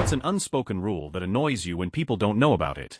What's an unspoken rule that annoys you when people don't know about it?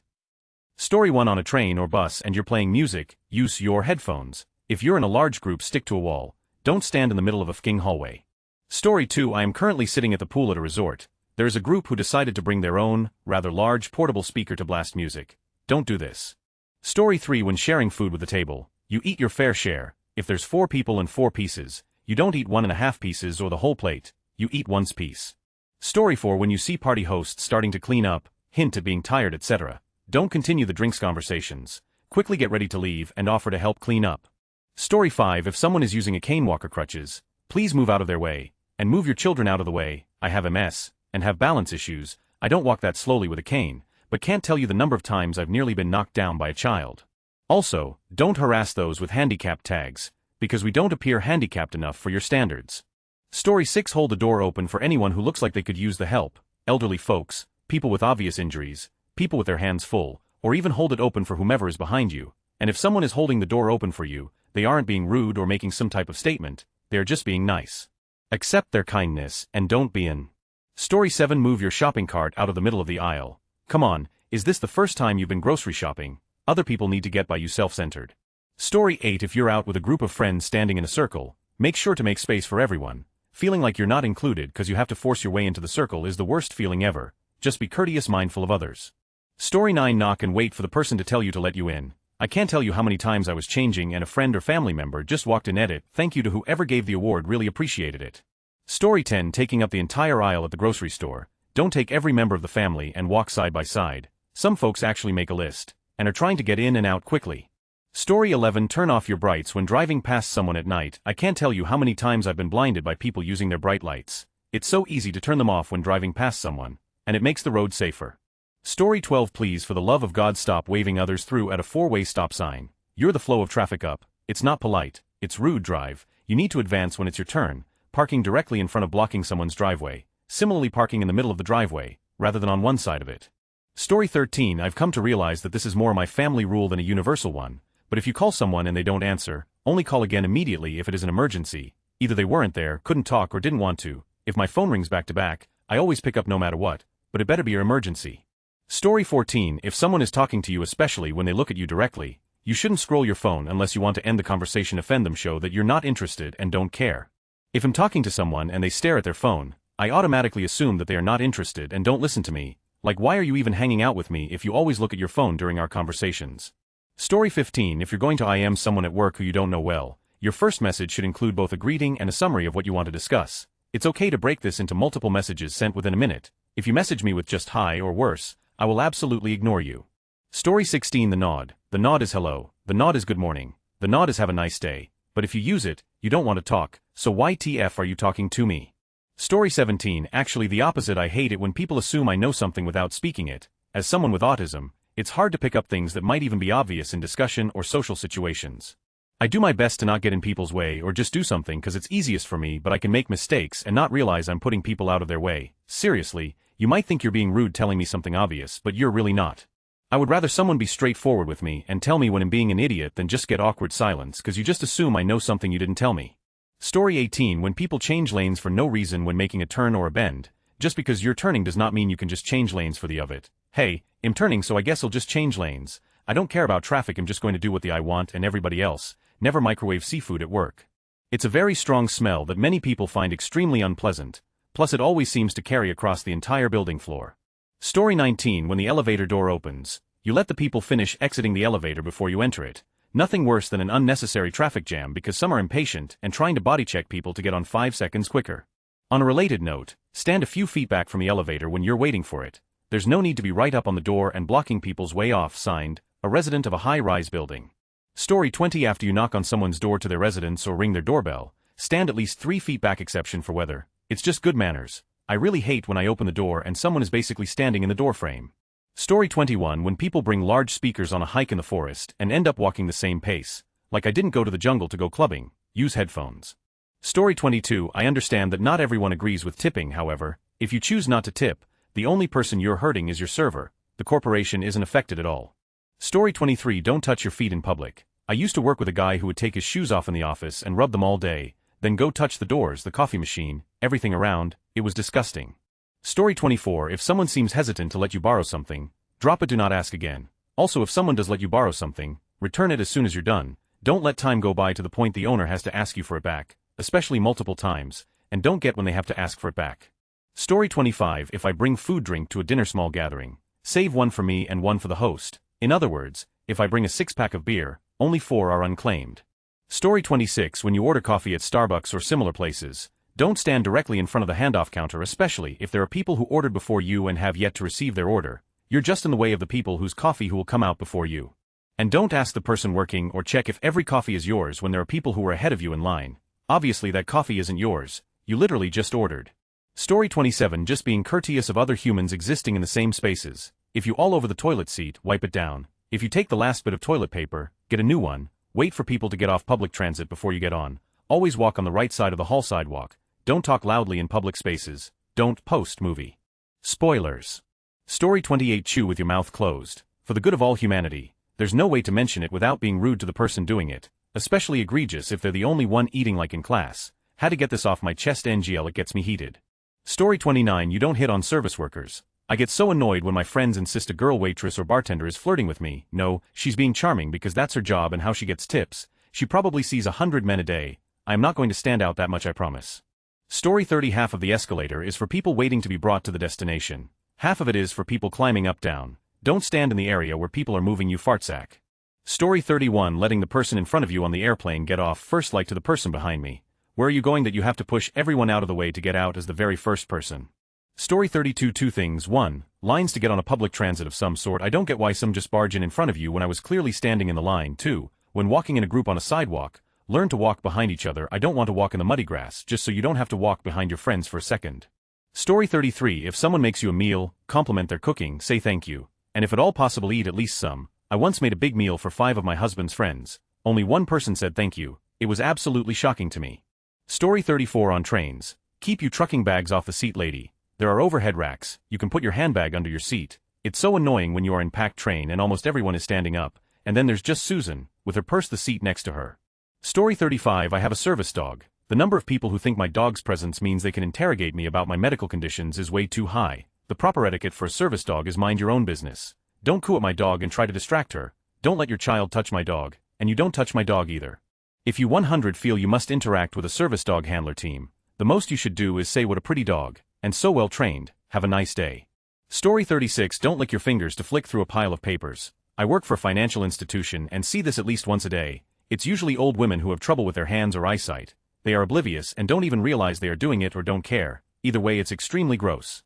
Story 1. On a train or bus and you're playing music, use your headphones. If you're in a large group, stick to a wall. Don't stand in the middle of a f***ing hallway. Story 2. I am currently sitting at the pool at a resort. There is a group who decided to bring their own, rather large portable speaker to blast music. Don't do this. Story 3. When sharing food with the table, you eat your fair share. If there's 4 people and 4 pieces, you don't eat 1.5 pieces or the whole plate, you eat 1 piece. Story 4. When you see party hosts starting to clean up, hint at being tired, etc., don't continue the drinks conversations. Quickly get ready to leave and offer to help clean up. Story 5. If someone is using a cane walker crutches, please move out of their way, and move your children out of the way. I have MS, and have balance issues. I don't walk that slowly with a cane, but can't tell you the number of times I've nearly been knocked down by a child. Also, don't harass those with handicap tags, because we don't appear handicapped enough for your standards. Story 6. Hold the door open for anyone who looks like they could use the help. Elderly folks, people with obvious injuries, people with their hands full, or even hold it open for whomever is behind you. And if someone is holding the door open for you, they aren't being rude or making some type of statement, they are just being nice. Accept their kindness and don't be in. Story 7. Move your shopping cart out of the middle of the aisle. Come on, is this the first time you've been grocery shopping? Other people need to get by, you self-centered. Story 8. If you're out with a group of friends standing in a circle, make sure to make space for everyone. Feeling like you're not included because you have to force your way into the circle is the worst feeling ever. Just be courteous, mindful of others. Story 9. Knock and wait for the person to tell you to let you in. I can't tell you how many times I was changing and a friend or family member just walked in. Edit. Thank you to whoever gave the award, really appreciated it. Story 10. Taking up the entire aisle at the grocery store. Don't take every member of the family and walk side by side. Some folks actually make a list and are trying to get in and out quickly. Story 11. Turn off your brights when driving past someone at night. I can't tell you how many times I've been blinded by people using their bright lights. It's so easy to turn them off when driving past someone, and it makes the road safer. Story 12. Please, for the love of God, stop waving others through at a 4-way stop sign. You're the flow of traffic up. It's not polite. It's rude. Drive. You need to advance when it's your turn. Parking directly in front of blocking someone's driveway. Similarly, parking in the middle of the driveway, rather than on one side of it. Story 13. I've come to realize that this is more my family rule than a universal one. But if you call someone and they don't answer, only call again immediately if it is an emergency. Either they weren't there, couldn't talk, or didn't want to. If my phone rings back to back, I always pick up no matter what, but it better be your emergency. Story 14. If someone is talking to you, especially when they look at you directly, you shouldn't scroll your phone unless you want to end the conversation. Offend them, show that you're not interested and don't care. If I'm talking to someone and they stare at their phone, I automatically assume that they are not interested and don't listen to me. Like, why are you even hanging out with me if you always look at your phone during our conversations? Story 15. If you're going to IM someone at work who you don't know well, your first message should include both a greeting and a summary of what you want to discuss. It's okay to break this into multiple messages sent within a minute. If you message me with just hi or worse, I will absolutely ignore you. Story 16. The nod. The nod is hello. The nod is good morning. The nod is have a nice day. But if you use it, you don't want to talk, so why TF are you talking to me? Story 17. Actually the opposite. I hate it when people assume I know something without speaking it. As someone with autism, it's hard to pick up things that might even be obvious in discussion or social situations. I do my best to not get in people's way or just do something because it's easiest for me, but I can make mistakes and not realize I'm putting people out of their way. Seriously, you might think you're being rude telling me something obvious, but you're really not. I would rather someone be straightforward with me and tell me when I'm being an idiot than just get awkward silence because you just assume I know something you didn't tell me. Story 18. When people change lanes for no reason when making a turn or a bend, just because you're turning does not mean you can just change lanes for the of it. Hey, I'm turning, so I guess I'll just change lanes. I don't care about traffic, I'm just going to do what I want and everybody else. Never microwave seafood at work. It's a very strong smell that many people find extremely unpleasant, plus it always seems to carry across the entire building floor. Story 19. When the elevator door opens, you let the people finish exiting the elevator before you enter it. Nothing worse than an unnecessary traffic jam because some are impatient and trying to body check people to get on 5 seconds quicker. On a related note, stand a few feet back from the elevator when you're waiting for it. There's no need to be right up on the door and blocking people's way off. Signed, a resident of a high-rise building. Story 20. After you knock on someone's door to their residence or ring their doorbell, stand at least 3 feet back. Exception for weather. It's just good manners. I really hate when I open the door and someone is basically standing in the doorframe. Story 21. When people bring large speakers on a hike in the forest and end up walking the same pace. Like I didn't go to the jungle to go clubbing. Use headphones. Story 22. I understand that not everyone agrees with tipping, however, if you choose not to tip, the only person you're hurting is your server. The corporation isn't affected at all. Story 23. Don't touch your feet in public. I used to work with a guy who would take his shoes off in the office and rub them all day, then go touch the doors, the coffee machine, everything around. It was disgusting. Story 24. If someone seems hesitant to let you borrow something, drop it, do not ask again. Also, if someone does let you borrow something, return it as soon as you're done. Don't let time go by to the point the owner has to ask you for it back, especially multiple times, and don't get when they have to ask for it back. Story 25. If I bring food drink to a dinner small gathering, save one for me and one for the host. In other words, if I bring a 6-pack of beer, only 4 are unclaimed. Story 26. When you order coffee at Starbucks or similar places, don't stand directly in front of the handoff counter, especially if there are people who ordered before you and have yet to receive their order. You're just in the way of the people whose coffee who will come out before you. And don't ask the person working or check if every coffee is yours when there are people who are ahead of you in line. Obviously that coffee isn't yours, you literally just ordered. Story 27. Just being courteous of other humans existing in the same spaces. If you all over the toilet seat, wipe it down. If you take the last bit of toilet paper, get a new one. Wait for people to get off public transit before you get on. Always walk on the right side of the hall sidewalk. Don't talk loudly in public spaces. Don't post movie spoilers. Story 28. Chew with your mouth closed. For the good of all humanity, there's no way to mention it without being rude to the person doing it, especially egregious if they're the only one eating, like in class. Had to get this off my chest, NGL, it gets me heated. Story 29. You don't hit on service workers. I get so annoyed when my friends insist a girl waitress or bartender is flirting with me. No, she's being charming because that's her job and how she gets tips. She probably sees 100 men a day. I am not going to stand out that much, I promise. Story 30. Half of the escalator is for people waiting to be brought to the destination. Half of it is for people climbing up down. Don't stand in the area where people are moving, you fartsack. Story 31. Letting the person in front of you on the airplane get off first, like to the person behind me. Where are you going that you have to push everyone out of the way to get out as the very first person? Story 32. 2 things. 1. Lines to get on a public transit of some sort. I don't get why some just barge in front of you when I was clearly standing in the line. 2. When walking in a group on a sidewalk, learn to walk behind each other. I don't want to walk in the muddy grass just so you don't have to walk behind your friends for a second. Story 33. If someone makes you a meal, compliment their cooking, say thank you. And if at all possible, eat at least some. I once made a big meal for 5 of my husband's friends. Only one person said thank you. It was absolutely shocking to me. Story 34. On trains. Keep you trucking bags off the seat, lady. There are overhead racks. You can put your handbag under your seat. It's so annoying when you are in packed train and almost everyone is standing up, and then there's just Susan, with her purse the seat next to her. Story 35. I have a service dog. The number of people who think my dog's presence means they can interrogate me about my medical conditions is way too high. The proper etiquette for a service dog is mind your own business. Don't coo at my dog and try to distract her. Don't let your child touch my dog, and you don't touch my dog either. If you 100 feel you must interact with a service dog handler team, the most you should do is say, what a pretty dog, and so well trained, have a nice day. Story 36. Don't lick your fingers to flick through a pile of papers. I work for a financial institution and see this at least once a day. It's usually old women who have trouble with their hands or eyesight. They are oblivious and don't even realize they are doing it or don't care. Either way, it's extremely gross.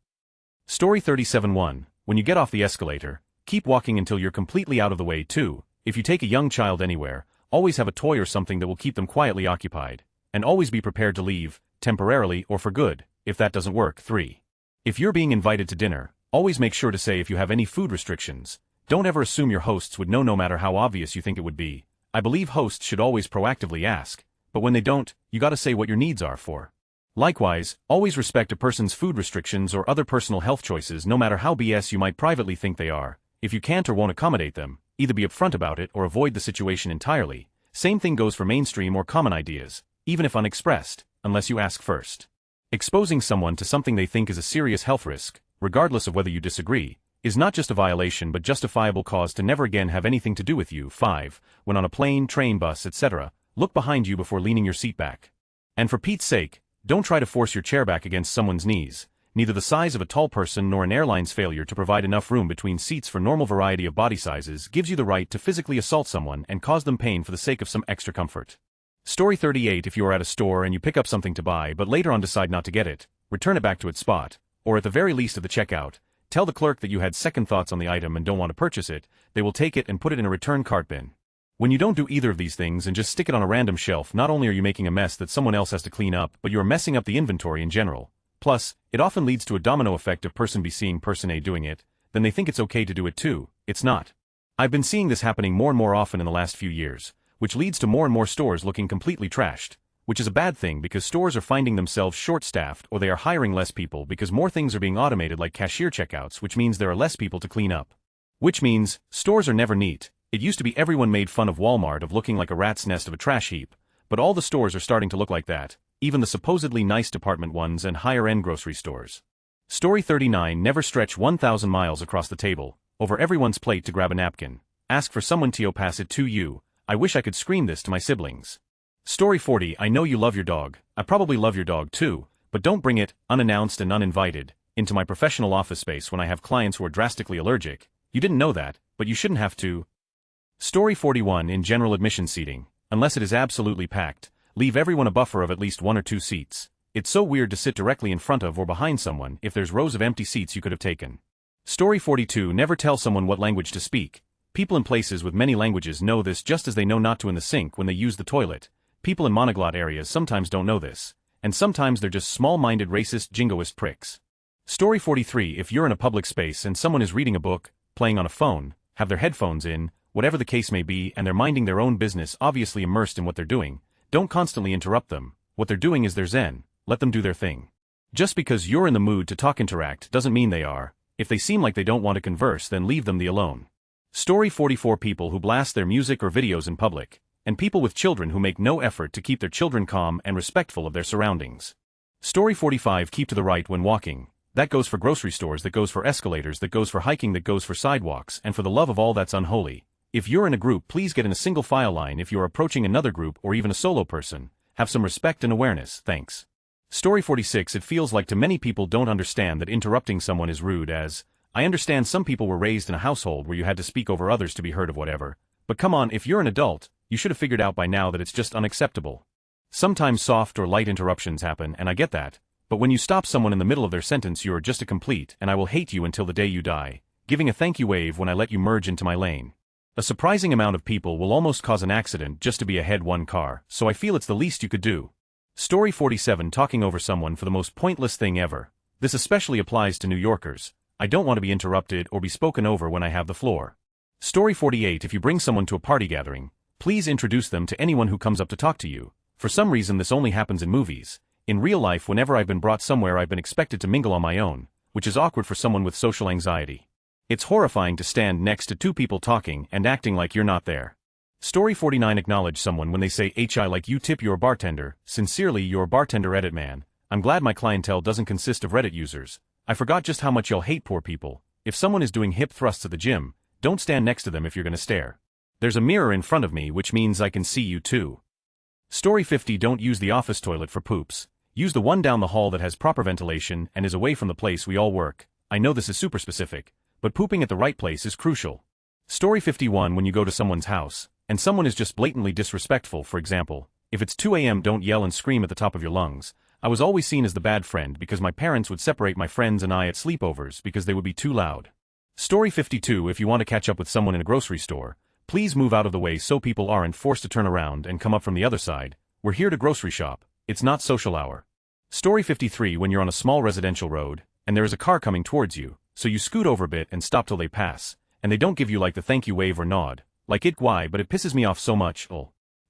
Story 37. 1. When you get off the escalator, keep walking until you're completely out of the way. 2. If you take a young child anywhere, always have a toy or something that will keep them quietly occupied. And always be prepared to leave, temporarily or for good, if that doesn't work. 3. If you're being invited to dinner, always make sure to say if you have any food restrictions. Don't ever assume your hosts would know, no matter how obvious you think it would be. I believe hosts should always proactively ask, but when they don't, you gotta say what your needs are for. Likewise, always respect a person's food restrictions or other personal health choices, no matter how BS you might privately think they are. If you can't or won't accommodate them, either be upfront about it or avoid the situation entirely. Same thing goes for mainstream or common ideas, even if unexpressed, unless you ask first. Exposing someone to something they think is a serious health risk, regardless of whether you disagree, is not just a violation but justifiable cause to never again have anything to do with you. 5. When on a plane, train, bus, etc., look behind you before leaning your seat back. And for Pete's sake, don't try to force your chair back against someone's knees. Neither the size of a tall person nor an airline's failure to provide enough room between seats for normal variety of body sizes gives you the right to physically assault someone and cause them pain for the sake of some extra comfort. Story 38. If you are at a store and you pick up something to buy but later on decide not to get it, return it back to its spot, or at the very least at the checkout, tell the clerk that you had second thoughts on the item and don't want to purchase it. They will take it and put it in a return cart bin. When you don't do either of these things and just stick it on a random shelf, not only are you making a mess that someone else has to clean up, but you are messing up the inventory in general. Plus, it often leads to a domino effect of person B seeing person A doing it, then they think it's okay to do it too. It's not. I've been seeing this happening more and more often in the last few years, which leads to more and more stores looking completely trashed, which is a bad thing because stores are finding themselves short-staffed or they are hiring less people because more things are being automated like cashier checkouts, which means there are less people to clean up. Which means, stores are never neat. It used to be everyone made fun of Walmart of looking like a rat's nest of a trash heap, but all the stores are starting to look like that, even the supposedly nice department ones and higher-end grocery stores. Story 39. Never stretch 1,000 miles across the table, over everyone's plate to grab a napkin. Ask for someone to pass it to you. I wish I could scream this to my siblings. Story 40. I know you love your dog. I probably love your dog too, but don't bring it, unannounced and uninvited, into my professional office space when I have clients who are drastically allergic. You didn't know that, but you shouldn't have to. Story 41. In general admission seating, unless it is absolutely packed, leave everyone a buffer of at least 1 or 2 seats. It's so weird to sit directly in front of or behind someone if there's rows of empty seats you could have taken. Story 42. Never tell someone what language to speak. People in places with many languages know this just as they know not to in the sink when they use the toilet. People in monoglot areas sometimes don't know this, and sometimes they're just small-minded racist jingoist pricks. Story 43. If you're in a public space and someone is reading a book, playing on a phone, have their headphones in, whatever the case may be, and they're minding their own business, obviously immersed in what they're doing, don't constantly interrupt them. What they're doing is their zen. Let them do their thing. Just because you're in the mood to interact doesn't mean they are. If they seem like they don't want to converse, then leave them the alone. Story 44. People who blast their music or videos in public, and people with children who make no effort to keep their children calm and respectful of their surroundings. Story 45. Keep to the right when walking. That goes for grocery stores, that goes for escalators, that goes for hiking, that goes for sidewalks, and for the love of all that's unholy. If you're in a group, please get in a single file line. If you're approaching another group or even a solo person, have some respect and awareness, thanks. Story 46. It feels like to many people don't understand that interrupting someone is rude as, I understand some people were raised in a household where you had to speak over others to be heard of whatever, but come on, if you're an adult, you should have figured out by now that it's just unacceptable. Sometimes soft or light interruptions happen, and I get that, but when you stop someone in the middle of their sentence, you are just a complete, and I will hate you until the day you die, giving a thank you wave when I let you merge into my lane. A surprising amount of people will almost cause an accident just to be ahead one car, so I feel it's the least you could do. Story 47. Talking over someone for the most pointless thing ever. This especially applies to New Yorkers. I don't want to be interrupted or be spoken over when I have the floor. Story 48. If you bring someone to a party gathering, please introduce them to anyone who comes up to talk to you. For some reason this only happens in movies. In real life, whenever I've been brought somewhere, I've been expected to mingle on my own, which is awkward for someone with social anxiety. It's horrifying to stand next to 2 people talking and acting like you're not there. Story 49. Acknowledge someone when they say HI like you tip your bartender. Sincerely, your bartender. Reddit man. I'm glad my clientele doesn't consist of Reddit users. I forgot just how much y'all hate poor people. If someone is doing hip thrusts at the gym, don't stand next to them if you're gonna stare. There's a mirror in front of me, which means I can see you too. Story 50. Don't use the office toilet for poops. Use the one down the hall that has proper ventilation and is away from the place we all work. I know this is super specific, but pooping at the right place is crucial. Story 51. When you go to someone's house, and someone is just blatantly disrespectful, for example, if it's 2 a.m. don't yell and scream at the top of your lungs. I was always seen as the bad friend because my parents would separate my friends and I at sleepovers because they would be too loud. Story 52. If you want to catch up with someone in a grocery store, please move out of the way so people aren't forced to turn around and come up from the other side. We're here to grocery shop. It's not social hour. Story 53. When you're on a small residential road, and there is a car coming towards you, so you scoot over a bit and stop till they pass, and they don't give you like the thank you wave or nod. Like it why, but it pisses me off so much.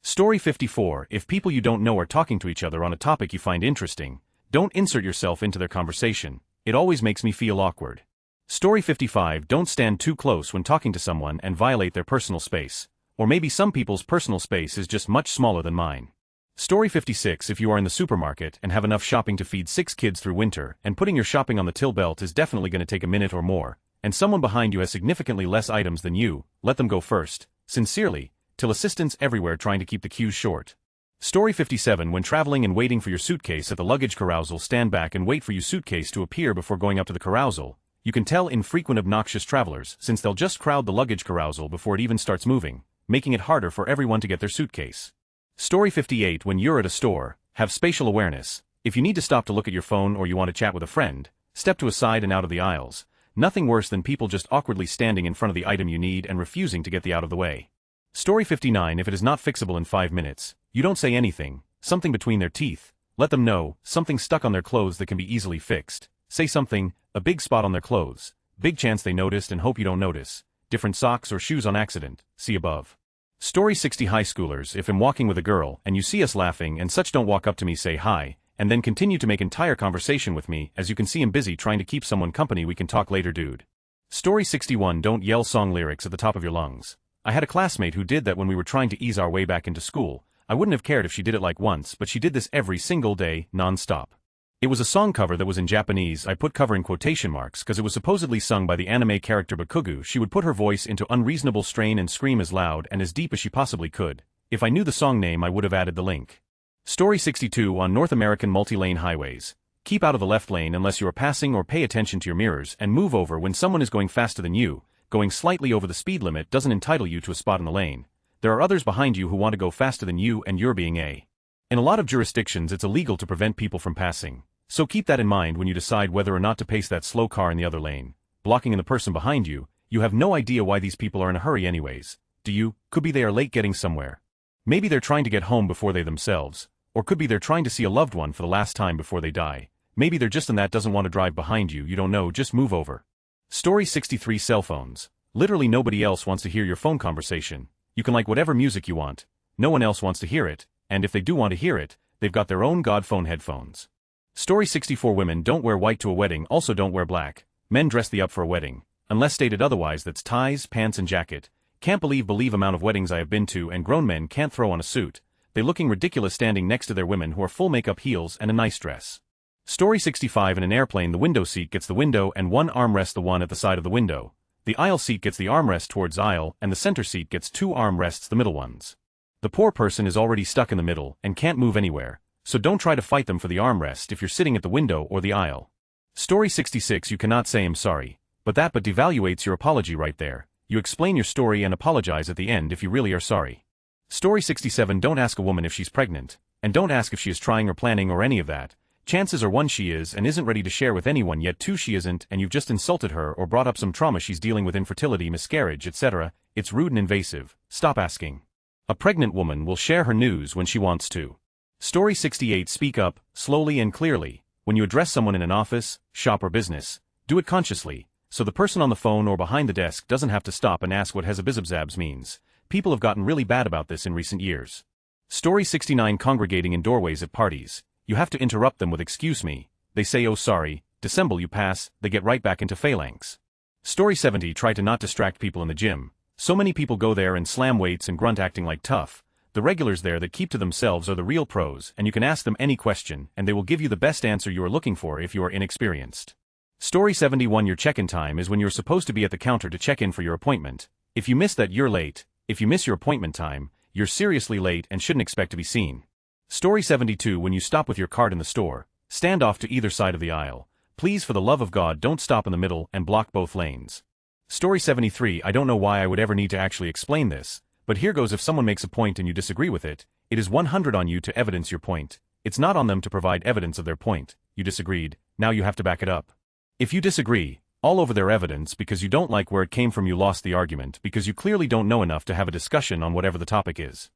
Story 54. If people you don't know are talking to each other on a topic you find interesting, don't insert yourself into their conversation. It always makes me feel awkward. Story 55. Don't stand too close when talking to someone and violate their personal space. Or maybe some people's personal space is just much smaller than mine. Story 56. If you are in the supermarket and have enough shopping to feed 6 kids through winter, and putting your shopping on the till belt is definitely going to take a minute or more, and someone behind you has significantly less items than you, let them go first. Sincerely, till assistants everywhere trying to keep the queues short. Story 57. When traveling and waiting for your suitcase at the luggage carousel, stand back and wait for your suitcase to appear before going up to the carousel. You can tell infrequent obnoxious travelers since they'll just crowd the luggage carousel before it even starts moving, making it harder for everyone to get their suitcase. Story 58. When you're at a store, have spatial awareness. If you need to stop to look at your phone or you want to chat with a friend, step to a side and out of the aisles. Nothing worse than people just awkwardly standing in front of the item you need and refusing to get the out of the way. Story 59. If it is not fixable in 5 minutes, you don't say anything. Something between their teeth. Let them know. Something stuck on their clothes that can be easily fixed. Say something. A big spot on their clothes. Big chance they noticed and hope you don't notice. Different socks or shoes on accident. See above. Story 60. High schoolers. If I'm walking with a girl and you see us laughing and such, don't walk up to me, say hi, and then continue to make entire conversation with me. As you can see, I'm busy trying to keep someone company. We can talk later, dude. Story 61. Don't yell song lyrics at the top of your lungs. I had a classmate who did that when we were trying to ease our way back into school. I wouldn't have cared if she did it like once, but she did this every single day, non-stop. It was a song cover that was in Japanese. I put cover in quotation marks because it was supposedly sung by the anime character Bakugo. She would put her voice into unreasonable strain and scream as loud and as deep as she possibly could. If I knew the song name I would have added the link. Story 62 on North American multi-lane highways. Keep out of the left lane unless you are passing, or pay attention to your mirrors and move over when someone is going faster than you. Going slightly over the speed limit doesn't entitle you to a spot in the lane. There are others behind you who want to go faster than you and you're being a. In a lot of jurisdictions it's illegal to prevent people from passing. So keep that in mind when you decide whether or not to pace that slow car in the other lane. Blocking in the person behind you, you have no idea why these people are in a hurry anyways. Do you? Could be they are late getting somewhere. Maybe they're trying to get home before they themselves. Or could be they're trying to see a loved one for the last time before they die. Maybe they're just in that doesn't want to drive behind you. You don't know, just move over. Story 63 cell phones. Literally nobody else wants to hear your phone conversation. You can like whatever music you want. No one else wants to hear it, and if they do want to hear it, they've got their own God phone headphones. Story 64 women don't wear white to a wedding, also don't wear black. Men dress the up for a wedding. Unless stated otherwise, that's ties, pants and jacket. Can't believe amount of weddings I have been to, and grown men can't throw on a suit. They looking ridiculous standing next to their women who are full makeup, heels and a nice dress. Story 65 in an airplane, the window seat gets the window and one armrest, the one at the side of the window. The aisle seat gets the armrest towards aisle, and the center seat gets two armrests, the middle ones. The poor person is already stuck in the middle and can't move anywhere, so don't try to fight them for the armrest if you're sitting at the window or the aisle. Story 66 you cannot say I'm sorry, but devaluates your apology right there. You explain your story and apologize at the end if you really are sorry. Story 67 don't ask a woman if she's pregnant, and don't ask if she is trying or planning or any of that. Chances are 1 she is and isn't ready to share with anyone yet, 2 she isn't and you've just insulted her or brought up some trauma she's dealing with, infertility, miscarriage, etc. It's rude and invasive. Stop asking. A pregnant woman will share her news when she wants to. Story 68 speak up, slowly and clearly. When you address someone in an office, shop or business, do it consciously, so the person on the phone or behind the desk doesn't have to stop and ask what hezabizabzabs means. People have gotten really bad about this in recent years. Story 69 congregating in doorways at parties. You have to interrupt them with excuse me. They say oh sorry, dissemble, you pass, they get right back into phalanx. Story 70 try to not distract people in the gym. So many people go there and slam weights and grunt acting like tough. The regulars there that keep to themselves are the real pros, and you can ask them any question and they will give you the best answer you are looking for if you are inexperienced. Story 71 your check-in time is when you're supposed to be at the counter to check in for your appointment. If you miss that, you're late. If you miss your appointment time, you're seriously late and shouldn't expect to be seen. Story 72 when you stop with your cart in the store, stand off to either side of the aisle. Please, for the love of God, don't stop in the middle and block both lanes. Story 73 I don't know why I would ever need to actually explain this, but here goes. If someone makes a point and you disagree with it, it is 100 on you to evidence your point. It's not on them to provide evidence of their point. You disagreed, now you have to back it up. If you disagree, all over their evidence because you don't like where it came from, you lost the argument because you clearly don't know enough to have a discussion on whatever the topic is.